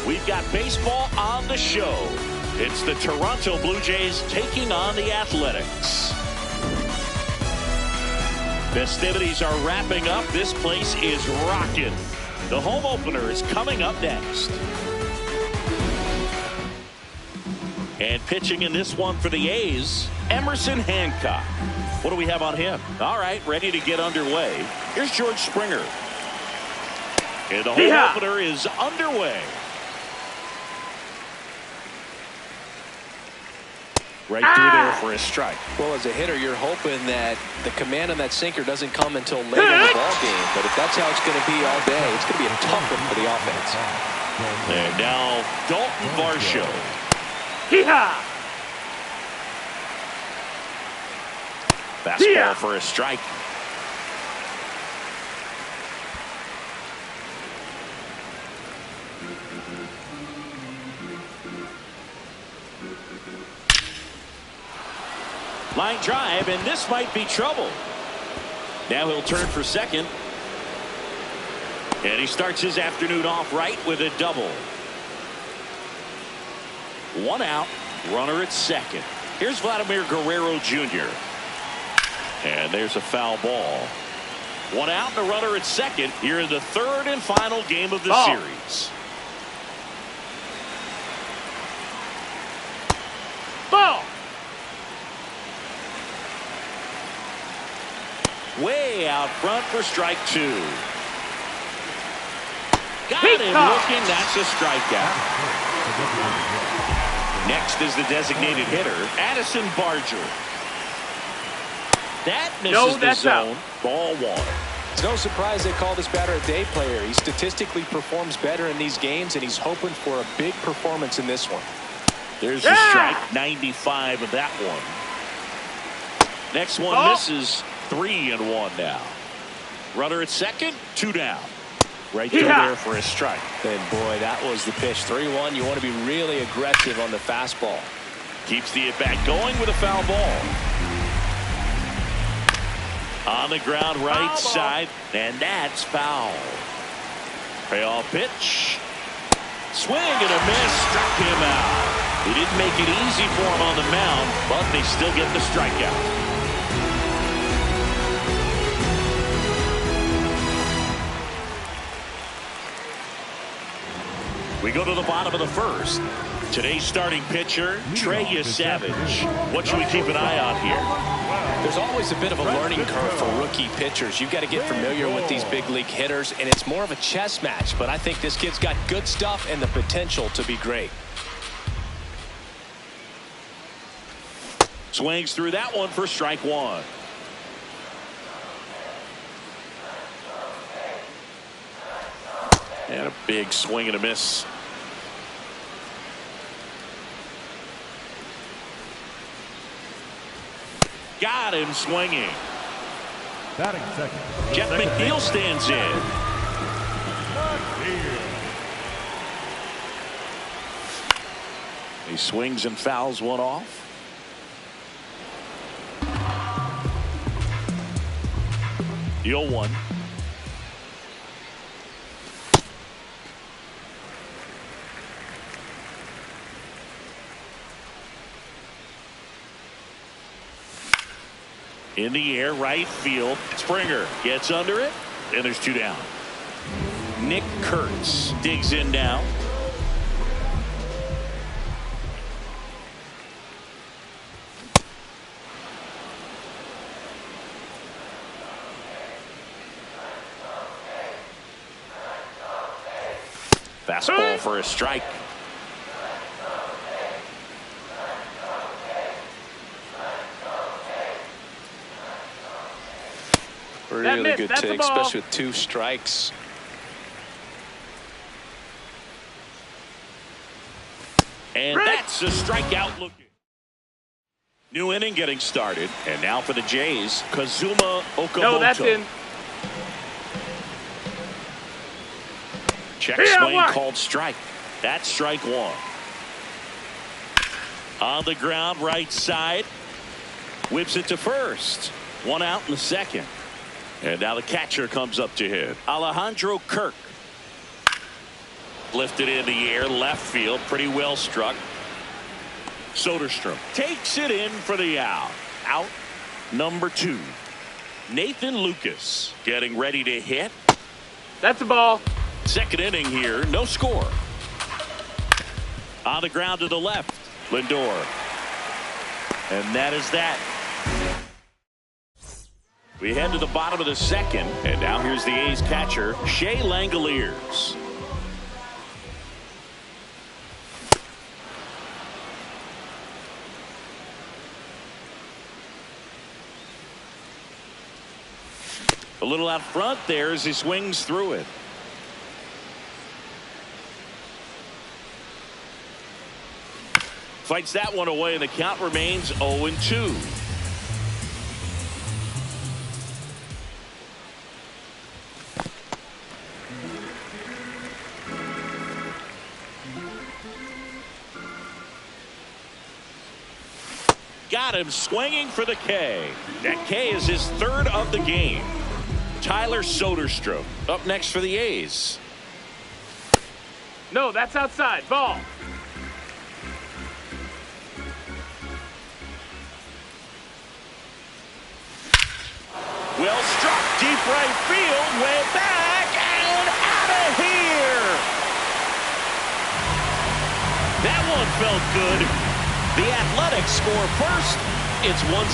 We've got baseball on the show. It's the Toronto Blue Jays taking on the Athletics. Festivities are wrapping up. This place is rocking. The home opener is coming up next. And pitching in this one for the A's, Emerson Hancock. What do we have on him? All right, ready to get underway. Here's George Springer. And the home opener is underway. Right through there for a strike. Well, as a hitter, you're hoping that the command on that sinker doesn't come until late in the ball game. But if that's how it's going to be all day, it's going to be a tough one for the offense. And now Dalton Varsho. Fastball for a strike. Line drive, and this might be trouble. Now he'll turn for second. And he starts his afternoon off right with a double. One out, runner at second. Here's Vladimir Guerrero Jr. And there's a foul ball. One out and a runner at second here in the third and final game of the series. Ball. Way out front for strike two. Got him looking. That's a strikeout. Next is the designated hitter, Addison Barger. That misses the zone. Ball one. It's no surprise they call this batter a day player. He statistically performs better in these games, and he's hoping for a big performance in this one. There's a strike, 95 of that one. Next one misses. 3-1 now. Runner at second, 2 down. Right through there for a strike. And boy, that was the pitch. 3-1. You want to be really aggressive on the fastball. Keeps the at-bat going with a foul ball. On the ground, right side, and that's foul. Payoff pitch. Swing and a miss. Struck him out. They didn't make it easy for him on the mound, but they still get the strikeout. We go to the bottom of the first. Today's starting pitcher, Trey Yesavage. What should we keep an eye on here? There's always a bit of a learning curve for rookie pitchers. You've got to get familiar with these big league hitters, and it's more of a chess match. But I think this kid's got good stuff and the potential to be great. Swings through that one for strike one. And a big swing and a miss. Got him swinging. Batting second. Jeff McNeil stands in. He swings and fouls one off. The 0-1. In the air, right field. Springer gets under it, and there's 2 down. Nick Kurtz digs in now. Fastball for a strike. Really good take, especially with 2 strikes. And that's a strikeout looking. New inning getting started. And now for the Jays, Kazuma Okamoto. No, that's in. Check swing called strike. That's strike one. On the ground, right side. Whips it to first. One out in the second. And now the catcher comes up to hit. Alejandro Kirk. Lifted in the air, left field, pretty well struck. Soderstrom takes it in for the out. Out number 2. Nathan Lucas getting ready to hit. That's a ball. Second inning here, no score. On the ground to the left, Lindor. And that is that. We head to the bottom of the second, and now here's the A's catcher, Shea Langoliers. A little out front there as he swings through it. Fights that one away, and the count remains 0-2. Got him swinging for the K. That K is his third of the game. Tyler Soderstrom up next for the A's. No, that's outside. Ball. Well struck, deep right field, way back and out of here. That one felt good. The Athletics score first. It's 1-0.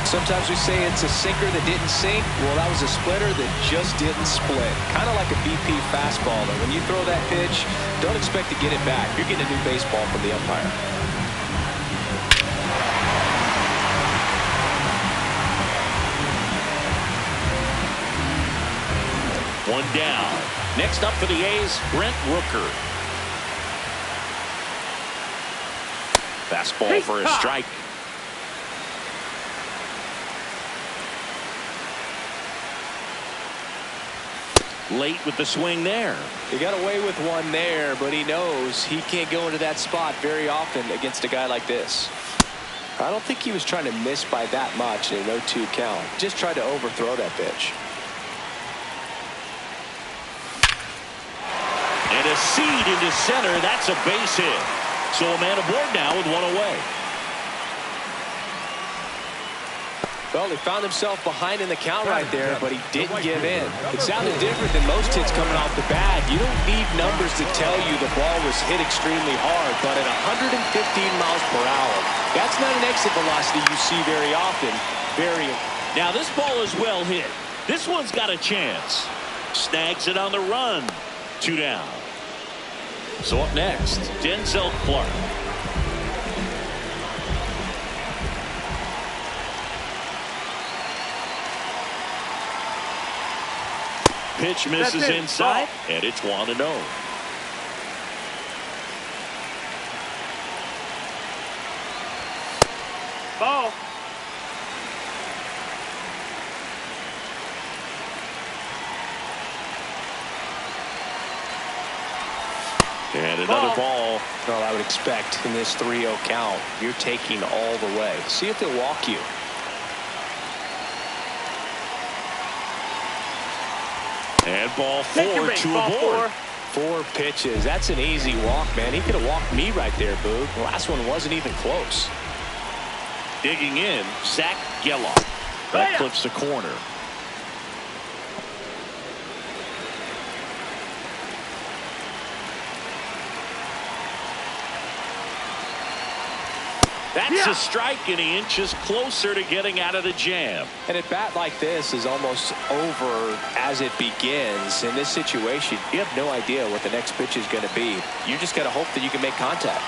Sometimes we say it's a sinker that didn't sink. Well, that was a splitter that just didn't split. Kind of like a BP fastball. And when you throw that pitch, don't expect to get it back. You're getting a new baseball from the umpire. One down. Next up for the A's, Brent Rooker. Fastball for a strike. Late with the swing there. He got away with one there, but he knows he can't go into that spot very often against a guy like this. I don't think he was trying to miss by that much in an 0-2 count. Just tried to overthrow that pitch. And a seed into center. That's a base hit. So a man aboard now with one away. Well, he found himself behind in the count right there, but he didn't give in. It sounded different than most hits coming off the bat. You don't need numbers to tell you the ball was hit extremely hard, but at 115 miles per hour, that's not an exit velocity you see very often. Now this ball is well hit. This one's got a chance. Snags it on the run. 2 down. So up next, Denzel Clark. Pitch misses inside, and it's 1-0. Ball. And another ball. Well, I would expect in this 3-0 count, you're taking all the way. See if they'll walk you. And ball 4, 2 aboard. 4 pitches. That's an easy walk, man. He could have walked me right there, Boog. The last one wasn't even close. Digging in, Zach Geloff. That clips the corner. That's a strike, and he inches closer to getting out of the jam. And a bat like this is almost over as it begins. In this situation, you have no idea what the next pitch is going to be. You just got to hope that you can make contact.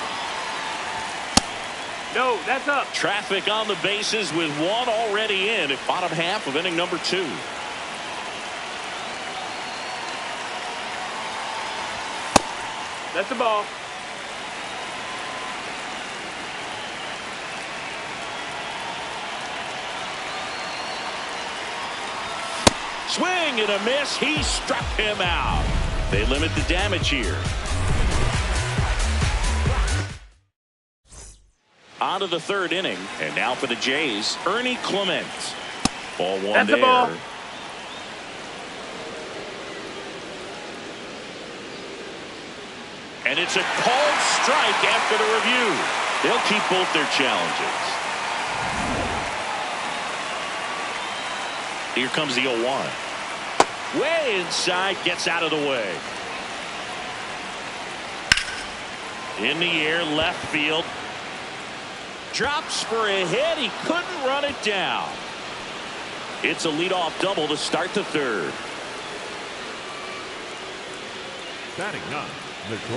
No, that's up. Traffic on the bases with one already in at bottom half of inning number 2. That's the ball. Swing and a miss. He struck him out. They limit the damage here. On to the 3rd inning. And now for the Jays, Ernie Clement. Ball 1 That's there. the ball. And it's a called strike after the review. They'll keep both their challenges. Here comes the 0-1. Way inside, gets out of the way. In the air, left field. Drops for a hit. He couldn't run it down. It's a leadoff double to start the third. Batting ninth.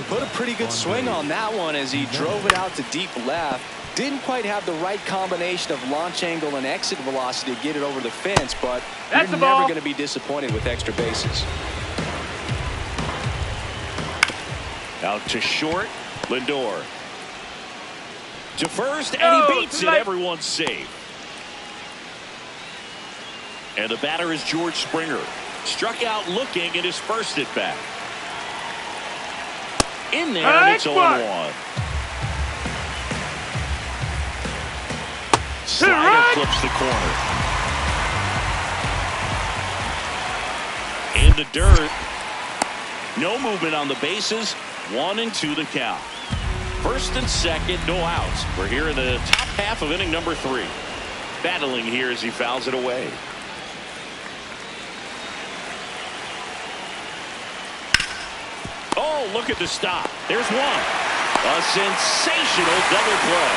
Put a pretty good swing on that one as he drove it out to deep left. Didn't quite have the right combination of launch angle and exit velocity to get it over the fence, but That's you're the ball. never going to be disappointed with extra bases. Out to short, Lindor. To first, and Oh, he beats it. Everyone's safe. And the batter is George Springer. Struck out looking at his first at bat. In there, and it's 0-1. Slider flips the corner. In the dirt. No movement on the bases. 1-2 the count. First and second, no outs. We're here in the top half of inning number 3. Battling here as he fouls it away. Oh, look at the stop. There's one. A sensational double play.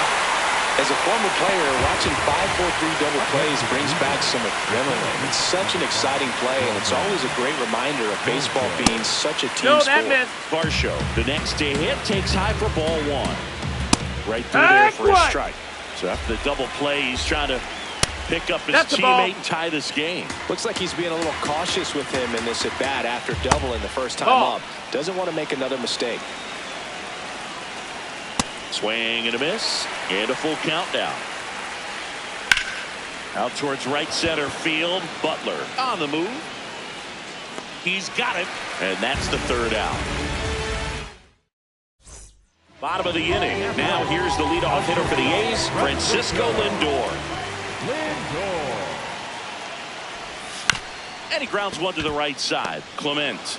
As a former player, watching 5-4-3 double plays brings back some adrenaline. It's such an exciting play, and it's always a great reminder of baseball being such a team No, sport. that missed. Varsho, the next to hit, takes high for ball 1. Right through there for a strike. So after the double play, he's trying to pick up his That's the ball. teammate and tie this game. Looks like he's being a little cautious with him in this at-bat after doubling the first time Ball. up. Doesn't want to make another mistake. Swing and a miss, and a full count now. Out towards right center field. Butler on the move. He's got it, and that's the third out. Bottom of the inning. Now here's the leadoff hitter for the A's, Francisco Lindor. And he grounds one to the right side. Clement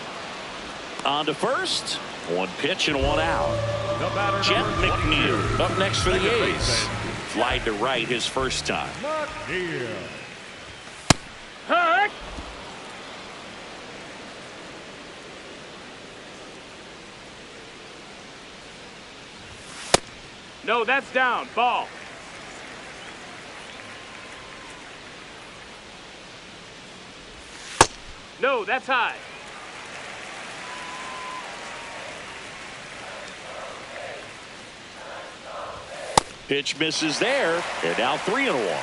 on to first. One pitch and one out. Jeff McNeil up next for the A's. Flied to right his first time. Hurt. No, that's down. Ball. No, that's high. Pitch misses there. And now 3-1.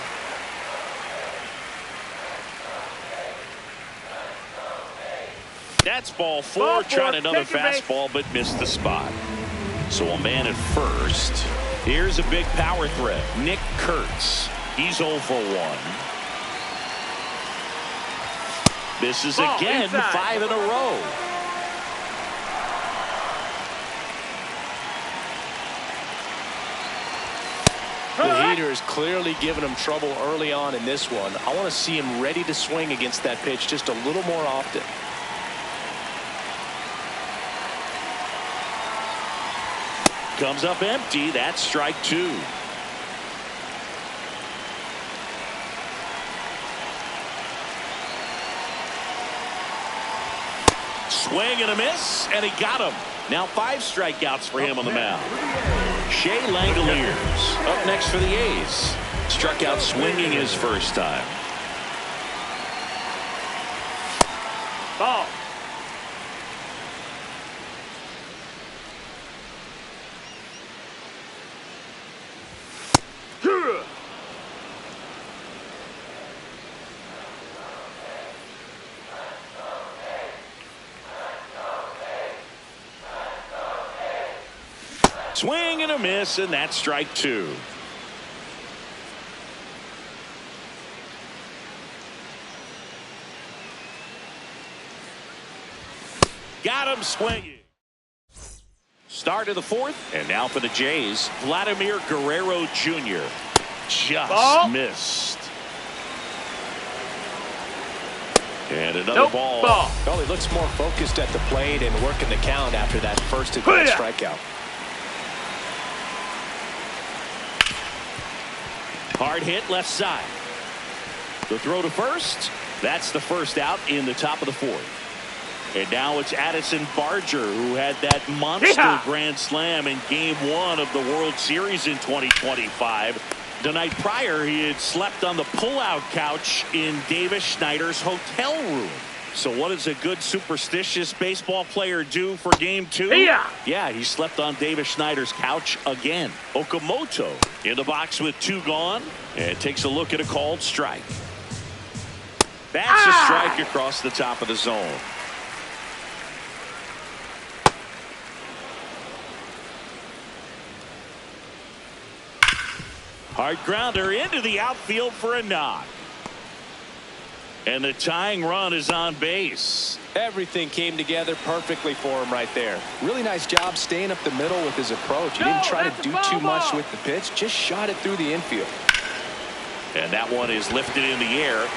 That's ball 4. Ball 4, Tried another take your base. fastball, but missed the spot. So a man at first. Here's a big power threat. Nick Kurtz. He's 0 for 1. Misses Ball again. inside. 5 in a row. The heater is clearly giving him trouble early on in this one. I want to see him ready to swing against that pitch just a little more often. Comes up empty. That's strike 2. Swing and a miss, and he got him. Now 5 strikeouts for him on the mound. Shea Langoliers up next for the A's. Struck out swinging his first time. Ball. Swing and a miss, and that's strike 2. Got him swinging. Start of the 4th, and now for the Jays, Vladimir Guerrero Jr. Just Ball. missed. And another ball. Well, he looks more focused at the plate and working the count after that first advanced strikeout. Hard hit left side. The throw to first. That's the first out in the top of the fourth. And now it's Addison Barger who had that monster grand slam in Game 1 of the World Series in 2025. The night prior, he had slept on the pullout couch in Davis Schneider's hotel room. So what does a good superstitious baseball player do for Game 2? Yeah, he slept on Davis Schneider's couch again. Okamoto in the box with 2 gone and takes a look at a called strike. That's a strike across the top of the zone. Hard grounder into the outfield for a knock. And the tying run is on base. Everything came together perfectly for him right there. Really nice job staying up the middle with his approach. He didn't try to do too much with the pitch, just shot it through the infield. And that one is lifted in the air.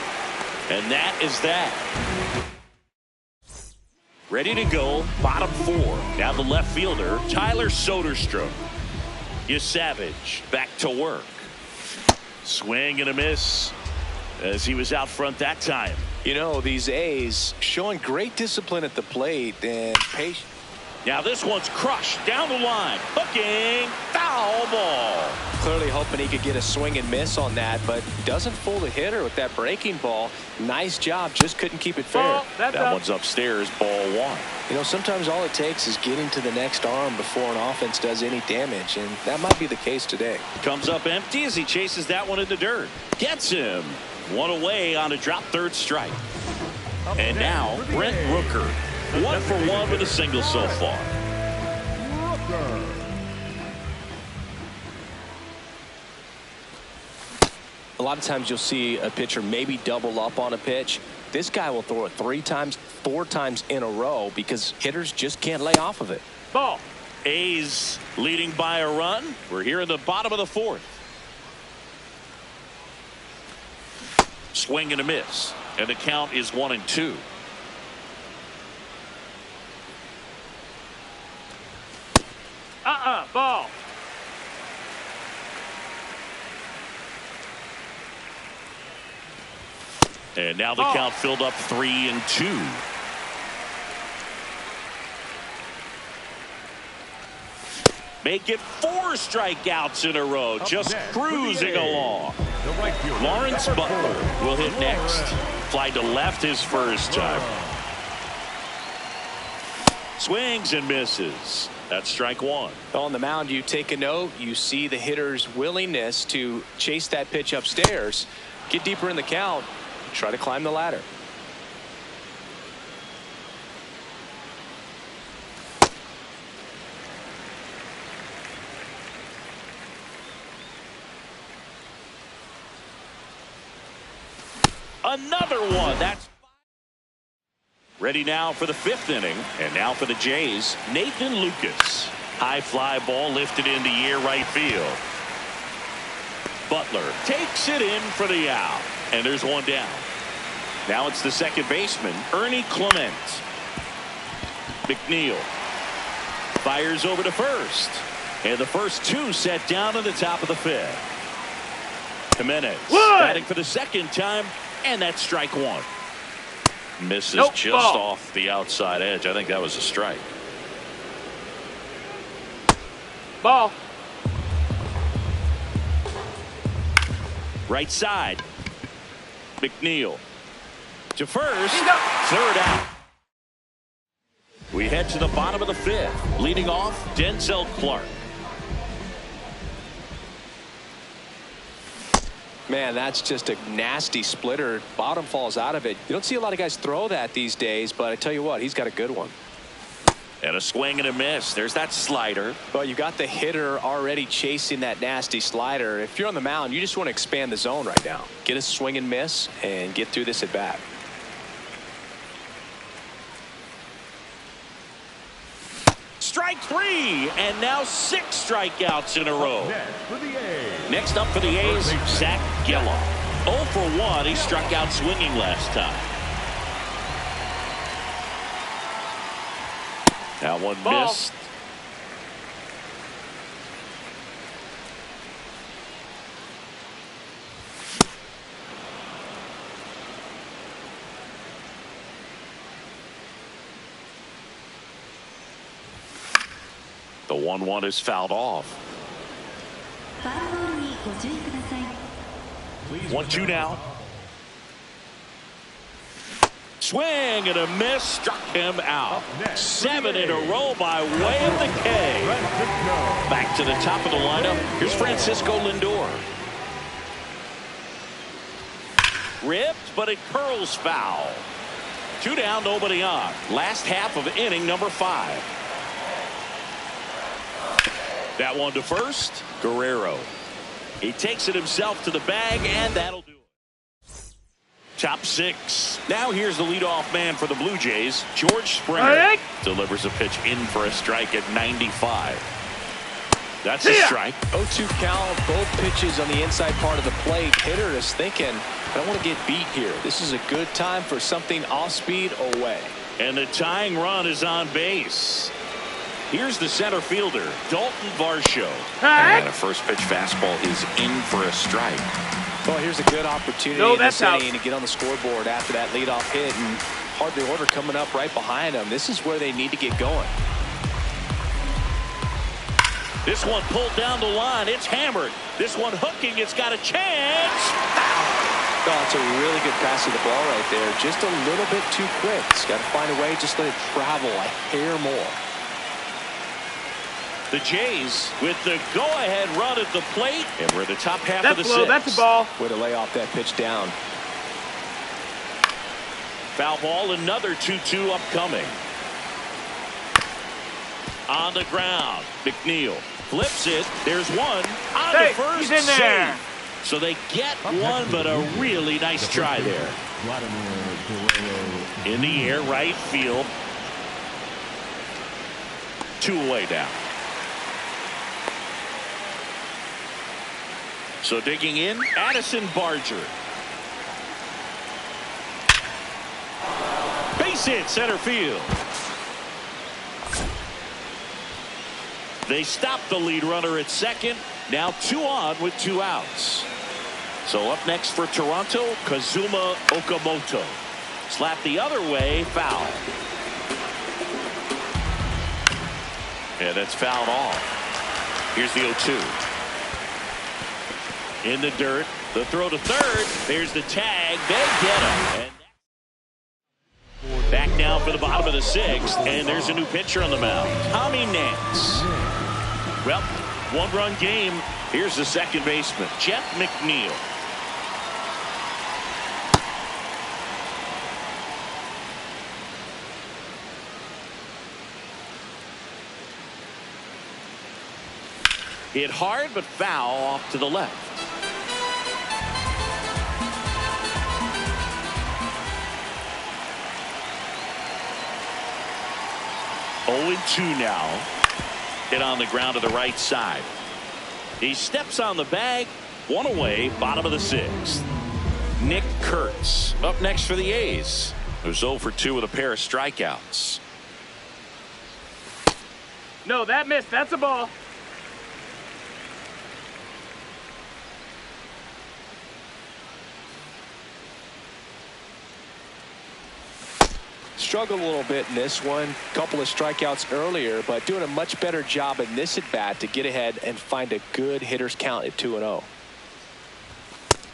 And that is that. Ready to go, bottom 4. Now the left fielder, Tyler Soderstrom. Savage back to work. Swing and a miss as he was out front that time. You know, these A's showing great discipline at the plate and patience. Now this one's crushed down the line. Hooking, foul ball. Clearly hoping he could get a swing and miss on that, but doesn't fool the hitter with that breaking ball. Nice job, just couldn't keep it fair. That one's upstairs, ball 1. You know, sometimes all it takes is getting to the next arm before an offense does any damage, and that might be the case today. Comes up empty as he chases that one in the dirt. Gets him. 1 away on a drop third strike. And now Brent Rooker. 1 for 1 with a single so far. A lot of times you'll see a pitcher maybe double up on a pitch. This guy will throw it 3 times, 4 times in a row because hitters just can't lay off of it. Ball. A's leading by a run. We're here in the bottom of the 4th. Swing and a miss. And the count is 1-2. Ball. And now the count filled up 3-2. Make it 4 strikeouts in a row. Just cruising along. Lawrence Butler will hit next. Fly to left his first time. Swings and misses. That's strike 1. On the mound, you take a note. You see the hitter's willingness to chase that pitch upstairs, get deeper in the count, try to climb the ladder. Another one. That's ready now for the 5th inning. And now for the Jays, Nathan Lucas. High fly ball lifted in the air right field. Butler takes it in for the out. And there's one down. Now it's the second baseman, Ernie Clement. McNeil fires over to first. And the first 2 set down at the top of the 5th. Jimenez batting for the second time. And that's strike 1. Misses just off the outside edge. I think that was a strike. Ball. Right side. McNeil to first. Third out. We head to the bottom of the 5th. Leading off, Denzel Clark. Man, that's just a nasty splitter. Bottom falls out of it. You don't see a lot of guys throw that these days, but I tell you what, he's got a good one. And a swing and a miss. There's that slider. But you got the hitter already chasing that nasty slider. If you're on the mound, you just want to expand the zone right now. Get a swing and miss and get through this at bat. Strike 3, and now 6 strikeouts in a row. Next up for the A's, Zach Geloff. 0 for 1. He struck out swinging last time. That one Ball. missed. The 1-1 is fouled off. 1-2 now. Swing and a miss, struck him out. 7 in a row by way of the K. Back to the top of the lineup. Here's Francisco Lindor. Ripped, but it curls foul. 2 down, nobody on. Last half of inning number 5. That one to first. Guerrero. He takes it himself to the bag, and that'll do it. Top 6. Now here's the leadoff man for the Blue Jays, George Springer. Delivers a pitch in for a strike at 95. That's a strike. 0-2 count, both pitches on the inside part of the plate. Hitter is thinking, I don't want to get beat here. This is a good time for something off speed away. And the tying run is on base. Here's the center fielder, Dalton Varsho. And a first pitch fastball is in for a strike. Well, here's a good opportunity in this inning to get on the scoreboard after that leadoff hit, and hardly order coming up right behind them. This is where they need to get going. This one pulled down the line. It's hammered. This one hooking. It's got a chance. Oh, it's a really good pass of the ball right there. Just a little bit too quick. It's got to find a way. Just let it travel a hair more. The Jays with the go-ahead run at the plate, and we're in the top half of the 6th. That's a ball. Way to lay off that pitch down. Foul ball, another 2-2 upcoming. On the ground, McNeil flips it. There's one on the first. He's in there. Save. So they get one, but a really nice try there. In the air, right field. 2 away now. So digging in, Addison Barger. Base hit, center field. They stop the lead runner at second. Now 2 on with 2 outs. So up next for Toronto, Kazuma Okamoto. Slap the other way, foul. Yeah, that's fouled off. Here's the 0-2. In the dirt, the throw to third. There's the tag. They get him. And back now for the bottom of the 6th, and there's a new pitcher on the mound, Tommy Nance. Well, 1-run game. Here's the second baseman, Jeff McNeil. Hit hard, but foul off to the left. Oh, 2 now. Hit on the ground to the right side. He steps on the bag. 1 away, bottom of the 6th. Nick Kurtz up next for the A's, who's 0 for 2 with a pair of strikeouts. No, that missed. That's a ball. Struggled a little bit in this one. Couple of strikeouts earlier, but doing a much better job in this at-bat to get ahead and find a good hitter's count at 2-0.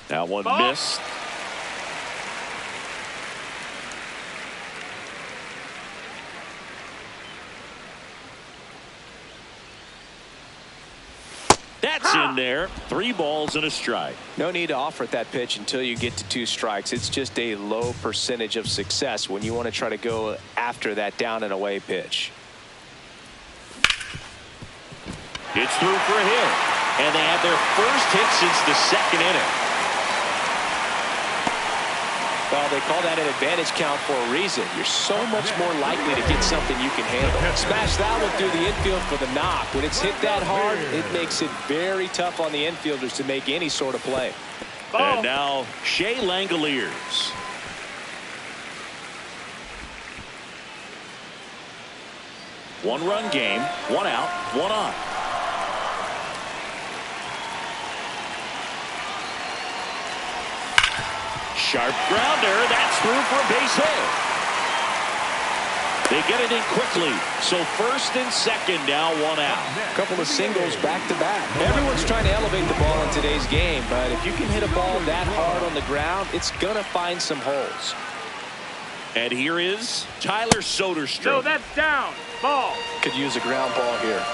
That one missed. That's in there. 3 balls and a strike. No need to offer that pitch until you get to 2 strikes. It's just a low percentage of success when you want to try to go after that down and away pitch. It's through for a hit, and they have their first hit since the 2nd inning. Well, they call that an advantage count for a reason. You're so much more likely to get something you can handle. Smash that one through the infield for the knock. When it's hit that hard, it makes it very tough on the infielders to make any sort of play. And now Shea Langoliers. One-run game, one out, one on. Sharp grounder. That's through for a base hit. They get it in quickly. So first and second, now one out. A couple of singles back-to-back. Everyone's trying to elevate the ball in today's game, but if you can hit a ball that hard on the ground, it's going to find some holes. And here is Tyler Soderstrom. No, that's down. Ball. Could use a ground ball here.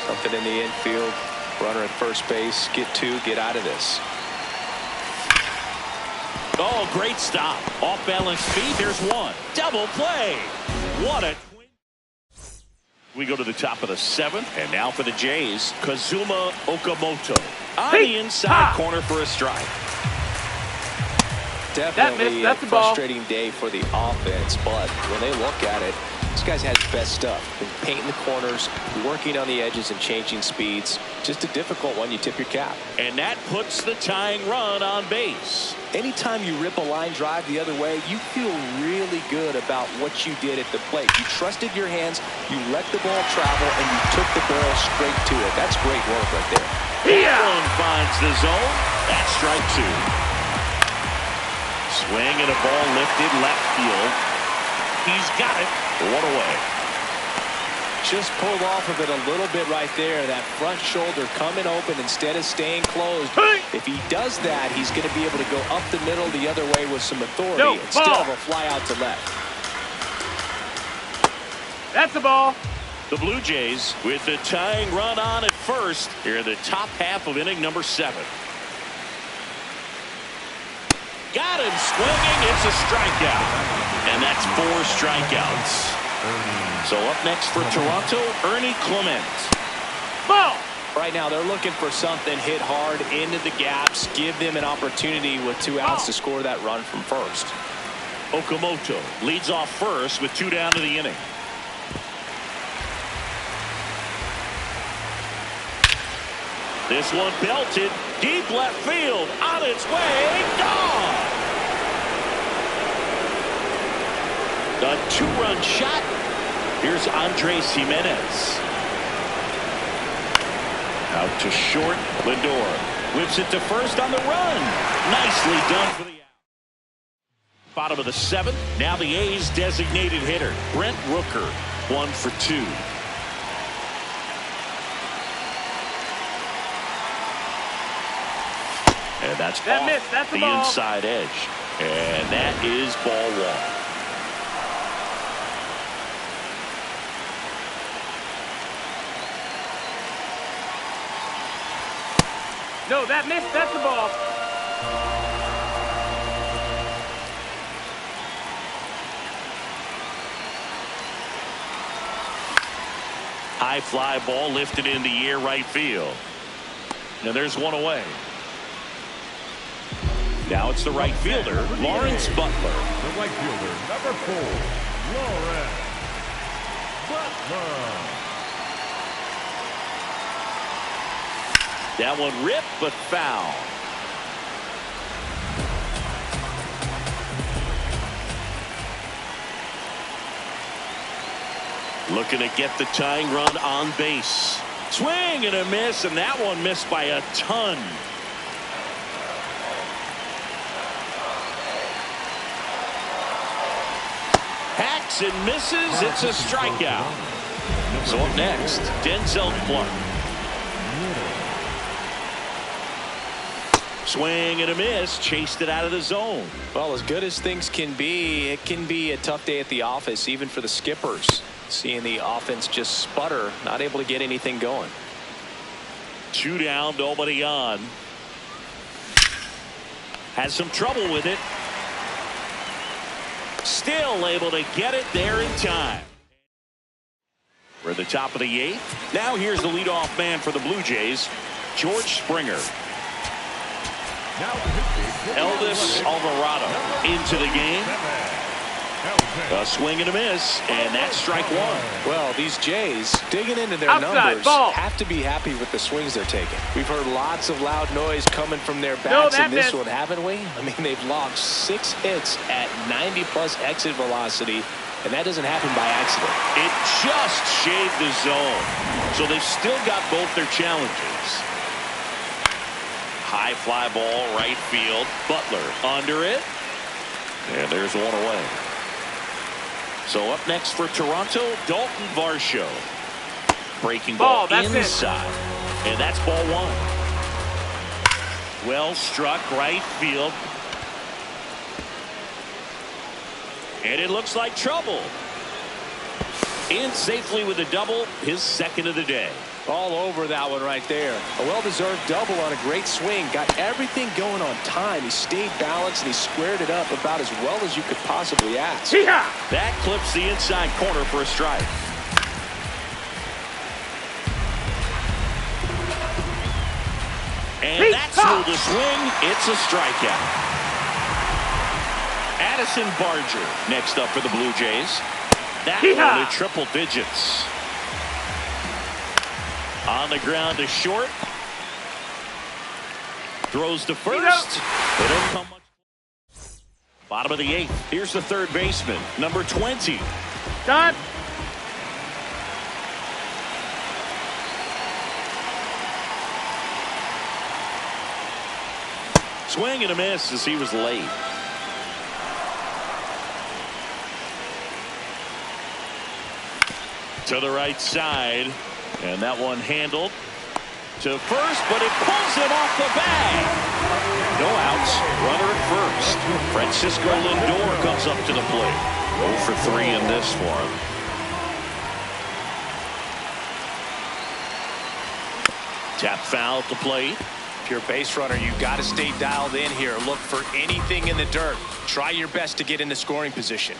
Something in the infield. Runner at first base. Get two, get out of this. Oh, great stop. Off-balance feet. There's one. Double play. What a twin. We go to the top of the seventh. And now for the Jays, Kazuma Okamoto. On the inside corner for a strike. Definitely that's a a ball. frustrating day for the offense, but when they look at it, this guy's had his best stuff. Been painting the corners, working on the edges and changing speeds. Just a difficult one. You tip your cap. And that puts the tying run on base. Anytime you rip a line drive the other way, you feel really good about what you did at the plate. You trusted your hands, you let the ball travel, and you took the ball straight to it. That's great work right there. That one finds the zone. That's strike two. Swing and a ball lifted left field. He's got it. One away. Just pulled off of it a little bit right there. That front shoulder coming open instead of staying closed. If he does that, he's going to be able to go up the middle the other way with some authority instead of a fly out to left. That's a ball. The Blue Jays with the tying run on at first here in the top half of inning number 7. Got him swinging. It's a strikeout. And that's 4 strikeouts. So up next for Toronto, Ernie Clement. Ball. Right now they're looking for something hit hard into the gaps. Give them an opportunity with 2 outs to score that run from first. Okamoto leads off first with 2 down to the inning. This one belted deep left field, on its way, gone. A 2-run shot. Here's Andres Jimenez. Out to short. Lindor whips it to first on the run. Nicely done for the out. Bottom of the 7th. Now the A's designated hitter, Brent Rooker, 1 for 2. And that's off the inside edge. And that is ball 1. No, that missed. That's the ball. High fly ball lifted in the air right field. Now there's one away. Now it's the right fielder, Lawrence Butler. The right fielder, number 4, Lawrence Butler. That one ripped, but foul. Looking to get the tying run on base. Swing and a miss, and that one missed by a ton. Hacks and misses. It's a strikeout. So up next, Denzel Clark. Swing and a miss, chased it out of the zone. Well, as good as things can be, it can be a tough day at the office, even for the skippers. Seeing the offense just sputter, not able to get anything going. 2 down, nobody on. Has some trouble with it. Still able to get it there in time. We're at the top of the 8th. Now here's the leadoff man for the Blue Jays, George Springer. Elvis Alvarado into the game. A swing and a miss, and that's strike 1. Well, these Jays digging into their numbers have to be happy with the swings they're taking. We've heard lots of loud noise coming from their bats in this one, haven't we? I mean, they've logged 6 hits at 90+ exit velocity and that doesn't happen by accident. It just shaved the zone. So they've still got both their challenges. High fly ball, right field. Butler under it. And there's one away. So up next for Toronto, Dalton Varsho. Breaking ball inside. And that's ball one. Well struck, right field. And it looks like trouble. In safely with a double, his second of the day. All over that one right there. A well-deserved double on a great swing. Got everything going on time. He stayed balanced and he squared it up about as well as you could possibly ask. That clips the inside corner for a strike. And that's smooth to swing. It's a strikeout. Addison Barger next up for the Blue Jays. That one to triple digits. On the ground to short. Throws to first. They don't come much. Bottom of the eighth. Here's the third baseman, number 20. Time. Swing and a miss as he was late. To the right side. And that one handled to first, but it pulls him off the bag. No outs. Runner at first. Francisco Lindor comes up to the plate. 0 for 3 in this one. Tap foul to plate. If you're a base runner, you got to stay dialed in here. Look for anything in the dirt. Try your best to get in the scoring position.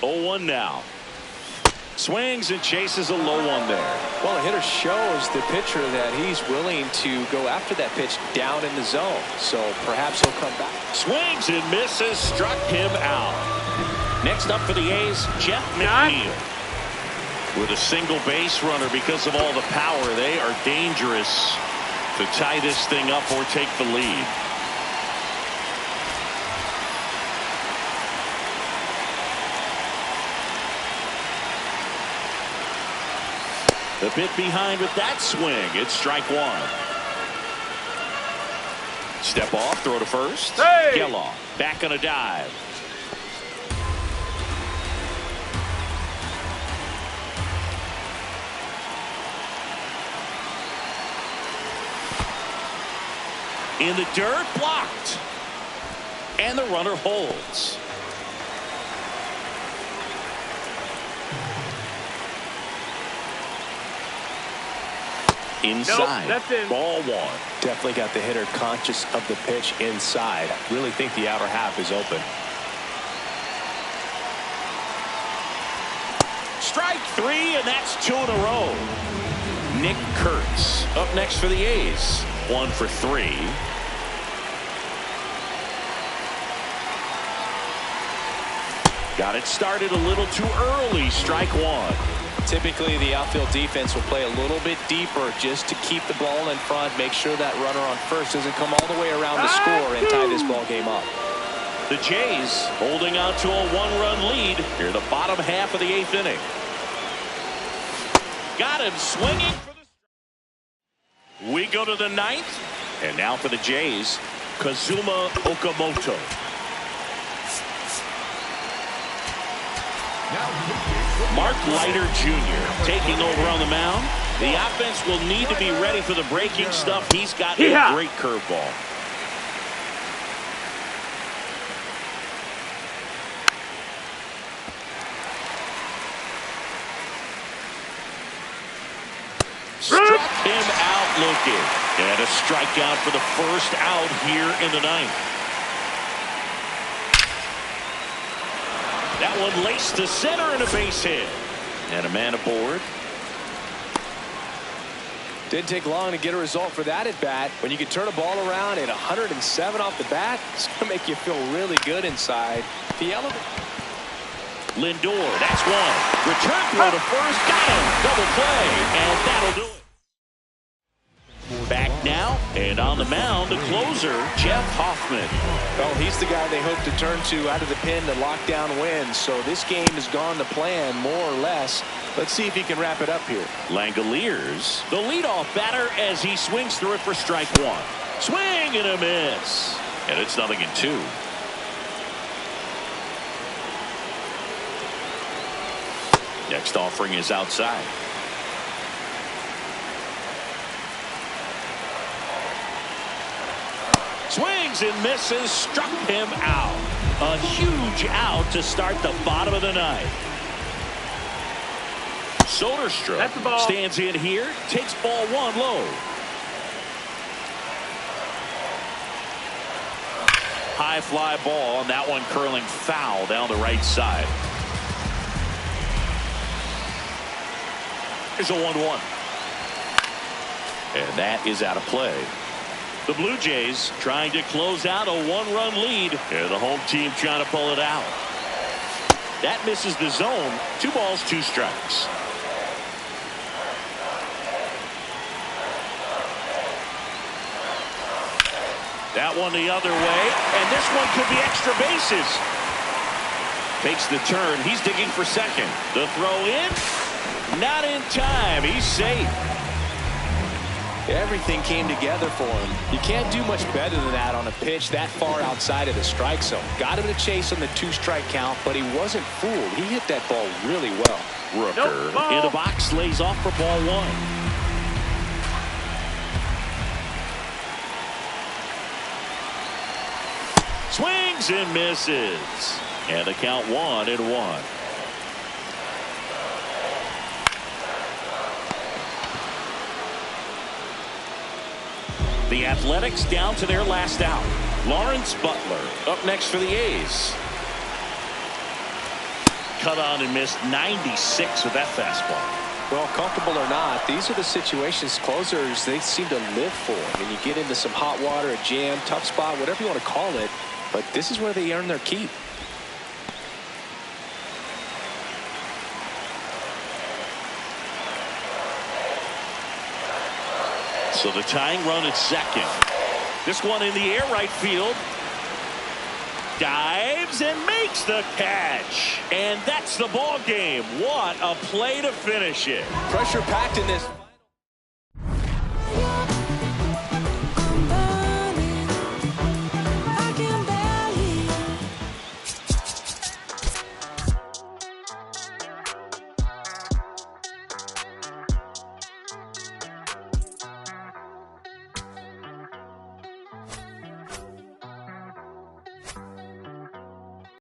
0-1 now. Swings and chases a low one there. Well, the hitter shows the pitcher that he's willing to go after that pitch down in the zone. So perhaps he'll come back. Swings and misses. Struck him out. Next up for the A's, Jeff McNeil. With a single base runner because of all the power, they are dangerous to tie this thing up or take the lead. The bit behind with that swing. It's strike one. Step off, throw to first. Hey! Geloff back on a dive. In the dirt, blocked. And the runner holds. Inside. Nope, that's in. Ball one. Definitely got the hitter conscious of the pitch inside. Really think the outer half is open. Strike three, and that's 2 in a row. Nick Kurtz up next for the A's. 1 for 3. Got it started a little too early. Strike one. Typically, the outfield defense will play a little bit deeper just to keep the ball in front, make sure that runner on first doesn't come all the way around to score and tie this ball game up. The Jays holding on to a 1-run lead here in the bottom half of the 8th inning. Got him swinging for the. We go to the 9th, and now for the Jays, Kazuma Okamoto. Mark Leiter Jr. taking over on the mound. The offense will need to be ready for the breaking stuff. He's got a great curveball. Struck him out looking. And a strikeout for the first out here in the 9th. That one laced to center and a base hit. And a man aboard. Didn't take long to get a result for that at bat. When you can turn a ball around at 107 off the bat, it's going to make you feel really good inside. The element. Lindor, that's one. Return throw to first. Got him. Double play. And that'll do it. Back now And on the mound, the closer, Jeff Hoffman. Well, he's the guy they hope to turn to out of the pen to lock down wins. So this game has gone to plan, more or less. Let's see if he can wrap it up here. Langoliers, the leadoff batter, as he swings through it for strike one. Swing and a miss. And it's 0-2. Next offering is outside. Swings and misses, struck him out. A huge out to start the bottom of the ninth. Soderstrom stands in here, takes ball one low. High fly ball, and that one curling foul down the right side. Here's a 1-1. And that is out of play. The Blue Jays trying to close out a one-run lead, and the home team trying to pull it out. That misses the zone. 2 balls, 2 strikes. That one the other way, and this one could be extra bases. Takes the turn. He's digging for second. The throw in. Not in time. He's safe. Everything came together for him. You can't do much better than that on a pitch that far outside of the strike zone. Got him to chase on the 2-strike count, but he wasn't fooled. He hit that ball really well. Rooker in the box, lays off for ball one. Swings and misses. And the count 1-1. The Athletics down to their last out. Lawrence Butler up next for the A's. Cut on and missed 96 with that fastball. Well, comfortable or not, these are the situations closers they seem to live for. I mean, you get into some hot water, a jam, tough spot, whatever you want to call it, but this is where they earn their keep. So the tying run at second. This one in the air, right field. Dives and makes the catch. And that's the ball game. What a play to finish it. Pressure packed in this.